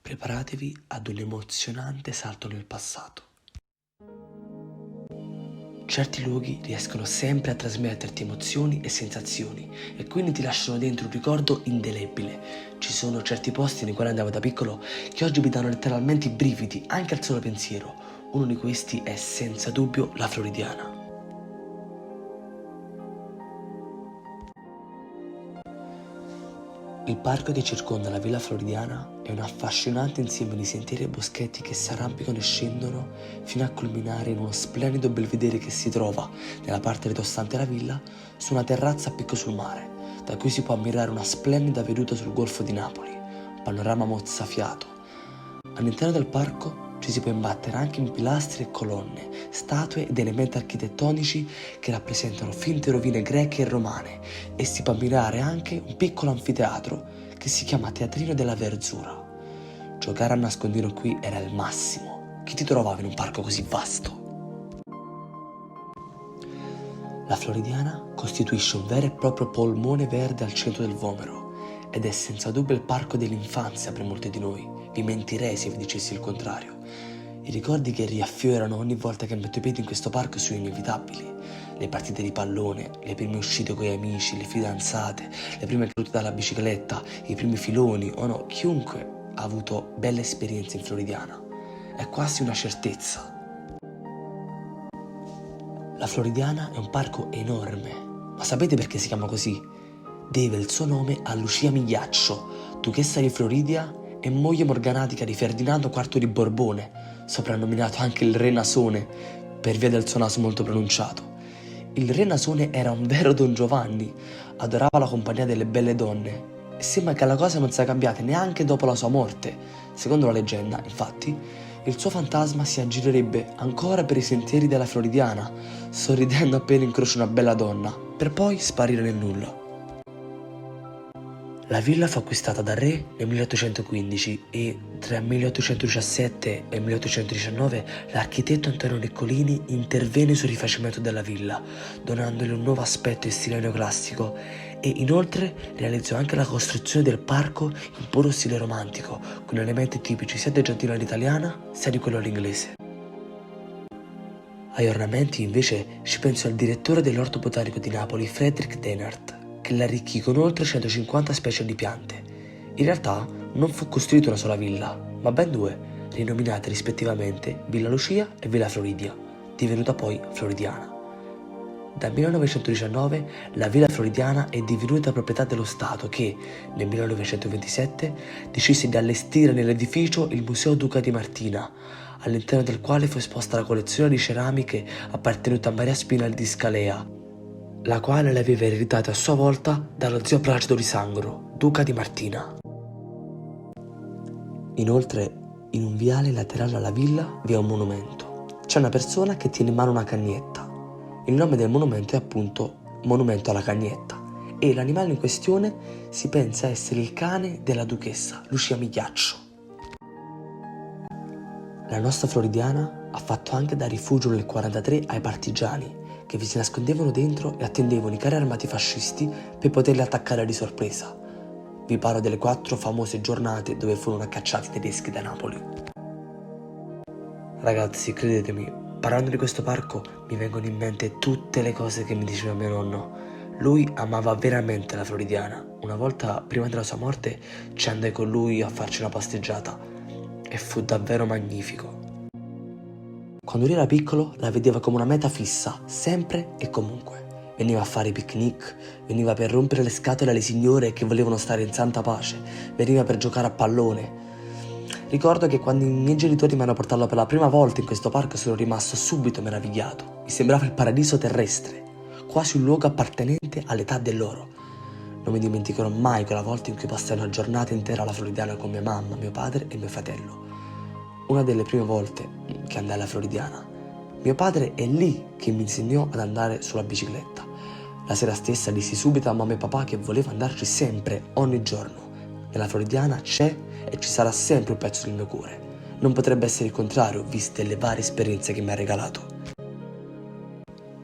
Preparatevi ad un emozionante salto nel passato. Certi luoghi riescono sempre a trasmetterti emozioni e sensazioni e quindi ti lasciano dentro un ricordo indelebile. Ci sono certi posti nei quali andavo da piccolo che oggi mi danno letteralmente i brividi anche al solo pensiero. Uno di questi è senza dubbio la Floridiana. Il parco che circonda la Villa Floridiana è un affascinante insieme di sentieri e boschetti che si arrampicano e scendono fino a culminare in uno splendido belvedere che si trova, nella parte ritostante della villa, su una terrazza a picco sul mare, da cui si può ammirare una splendida veduta sul Golfo di Napoli, un panorama mozzafiato. All'interno del parco ci si può imbattere anche in pilastri e colonne, statue ed elementi architettonici che rappresentano finte rovine greche e romane e si può ammirare anche un piccolo anfiteatro che si chiama Teatrino della Verzura. Giocare a nascondino qui era il massimo. Chi ti trovava in un parco così vasto? La Floridiana costituisce un vero e proprio polmone verde al centro del Vomero ed è senza dubbio il parco dell'infanzia per molti di noi. Vi mentirei se vi dicessi il contrario. I ricordi che riaffiorano ogni volta che metto i piedi in questo parco sono inevitabili. Le partite di pallone, le prime uscite con gli amici, le fidanzate, le prime cadute dalla bicicletta, i primi filoni, o no, chiunque ha avuto belle esperienze in Floridiana. È quasi una certezza. La Floridiana è un parco enorme, ma sapete perché si chiama così? Deve il suo nome a Lucia Migliaccio, duchessa di Floridia e moglie morganatica di Ferdinando IV di Borbone, soprannominato anche il Re Nasone per via del suo naso molto pronunciato. Il Re Nasone era un vero Don Giovanni, adorava la compagnia delle belle donne e sembra che la cosa non sia cambiata neanche dopo la sua morte. Secondo la leggenda, infatti, il suo fantasma si aggirerebbe ancora per i sentieri della Floridiana, sorridendo appena incrocia una bella donna, per poi sparire nel nulla. La villa fu acquistata dal re nel 1815 e tra il 1817 e il 1819 l'architetto Antonio Niccolini intervenne sul rifacimento della villa, donandole un nuovo aspetto in stile neoclassico e inoltre realizzò anche la costruzione del parco in puro stile romantico, con elementi tipici sia del giardino all'italiana sia di quello all'inglese. Ai ornamenti invece ci pensò il direttore dell'Orto Botanico di Napoli, Frederick Deinhardt, che l'arricchì con oltre 150 specie di piante. In realtà non fu costruita una sola villa, ma ben due, rinominate rispettivamente Villa Lucia e Villa Floridia, divenuta poi Floridiana. Dal 1919 la Villa Floridiana è divenuta proprietà dello Stato che, nel 1927, decise di allestire nell'edificio il Museo Duca di Martina, all'interno del quale fu esposta la collezione di ceramiche appartenuta a Maria Spinelli di Scalea, la quale le aveva ereditate a sua volta dallo zio Placido di Sangro, duca di Martina. Inoltre, in un viale laterale alla villa vi è un monumento. C'è una persona che tiene in mano una cagnetta. Il nome del monumento è appunto Monumento alla Cagnetta e l'animale in questione si pensa essere il cane della duchessa, Lucia Migliaccio. La nostra Floridiana ha fatto anche da rifugio nel 1943 ai partigiani, che vi si nascondevano dentro e attendevano i carri armati fascisti per poterli attaccare di sorpresa. Vi parlo delle 4 famose giornate dove furono cacciati i tedeschi da Napoli. Ragazzi, credetemi, parlando di questo parco mi vengono in mente tutte le cose che mi diceva mio nonno. Lui amava veramente la Floridiana. Una volta, prima della sua morte, ci andai con lui a farci una passeggiata e fu davvero magnifico. Quando lui era piccolo la vedeva come una meta fissa, sempre e comunque. Veniva a fare i picnic, veniva per rompere le scatole alle signore che volevano stare in santa pace, veniva per giocare a pallone. Ricordo che quando i miei genitori mi hanno portato per la prima volta in questo parco sono rimasto subito meravigliato. Mi sembrava il paradiso terrestre, quasi un luogo appartenente all'età dell'oro. Non mi dimenticherò mai quella volta in cui passai una giornata intera alla Floridiana con mia mamma, mio padre e mio fratello. Una delle prime volte che andai alla Floridiana. Mio padre è lì che mi insegnò ad andare sulla bicicletta. La sera stessa dissi subito a mamma e papà che volevo andarci sempre, ogni giorno. Nella Floridiana c'è e ci sarà sempre un pezzo del mio cuore. Non potrebbe essere il contrario, viste le varie esperienze che mi ha regalato.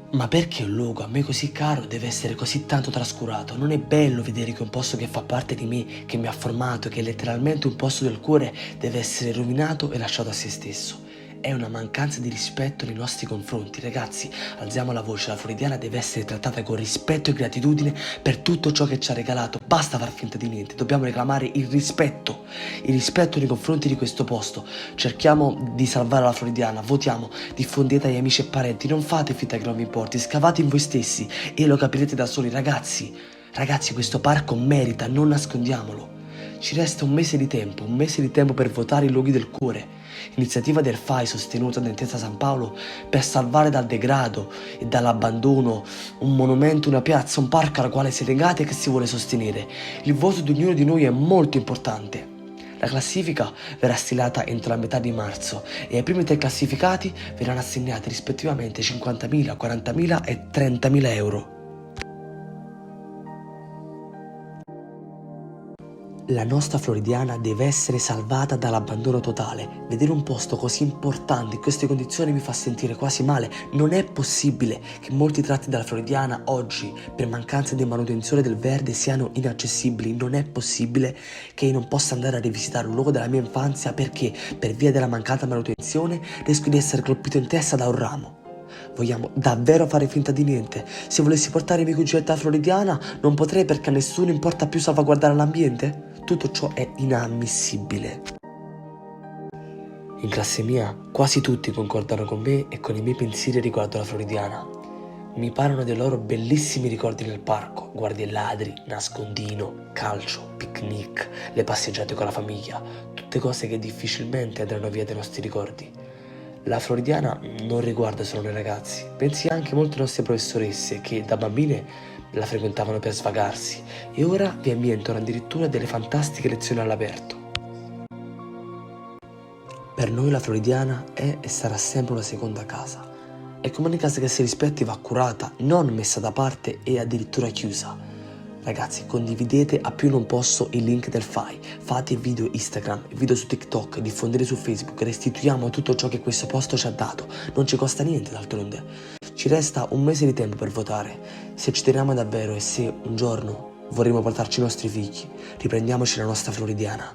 Ma perché un luogo a me così caro deve essere così tanto trascurato? Non è bello vedere che un posto che fa parte di me, che mi ha formato, che è letteralmente un posto del cuore, deve essere rovinato e lasciato a se stesso. È una mancanza di rispetto nei nostri confronti, ragazzi. Alziamo la voce, la Floridiana deve essere trattata con rispetto e gratitudine per tutto ciò che ci ha regalato. Basta far finta di niente, dobbiamo reclamare il rispetto nei confronti di questo posto. Cerchiamo di salvare la Floridiana, votiamo, diffondete agli amici e parenti, non fate finta che non vi importi, scavate in voi stessi e lo capirete da soli, ragazzi. Ragazzi, questo parco merita, non nascondiamolo. Ci resta un mese di tempo per votare i luoghi del cuore. Iniziativa del FAI sostenuta da Intesa San Paolo per salvare dal degrado e dall'abbandono un monumento, una piazza, un parco alla quale si è legati e che si vuole sostenere. Il voto di ognuno di noi è molto importante. La classifica verrà stilata entro la metà di marzo e ai primi 3 classificati verranno assegnati rispettivamente 50.000, 40.000 e 30.000 euro. La nostra Floridiana deve essere salvata dall'abbandono totale. Vedere un posto così importante in queste condizioni mi fa sentire quasi male. Non è possibile che molti tratti della Floridiana oggi, per mancanza di manutenzione del verde, siano inaccessibili. Non è possibile che io non possa andare a rivisitare un luogo della mia infanzia perché, per via della mancata manutenzione, rischio di essere colpito in testa da un ramo. Vogliamo davvero fare finta di niente? Se volessi portare i miei cuginetti alla Floridiana, non potrei perché a nessuno importa più salvaguardare l'ambiente? Tutto ciò è inammissibile. In classe mia, quasi tutti concordano con me e con i miei pensieri riguardo la Floridiana. Mi parlano dei loro bellissimi ricordi nel parco, guardie e ladri, nascondino, calcio, picnic, le passeggiate con la famiglia, tutte cose che difficilmente andranno via dai nostri ricordi. La Floridiana non riguarda solo noi ragazzi, pensi anche molte nostre professoresse che da bambine la frequentavano per svagarsi e ora vi ambientano addirittura delle fantastiche lezioni all'aperto. Per noi la Floridiana è e sarà sempre una seconda casa. È come una casa che si rispetti va curata, non messa da parte e addirittura chiusa. Ragazzi, condividete a più non posso il link del FAI, fate video Instagram, video su TikTok, diffondete su Facebook, restituiamo tutto ciò che questo posto ci ha dato, non ci costa niente d'altronde. Ci resta un mese di tempo per votare, se ci teniamo davvero e se un giorno vorremmo portarci i nostri figli, riprendiamoci la nostra Floridiana.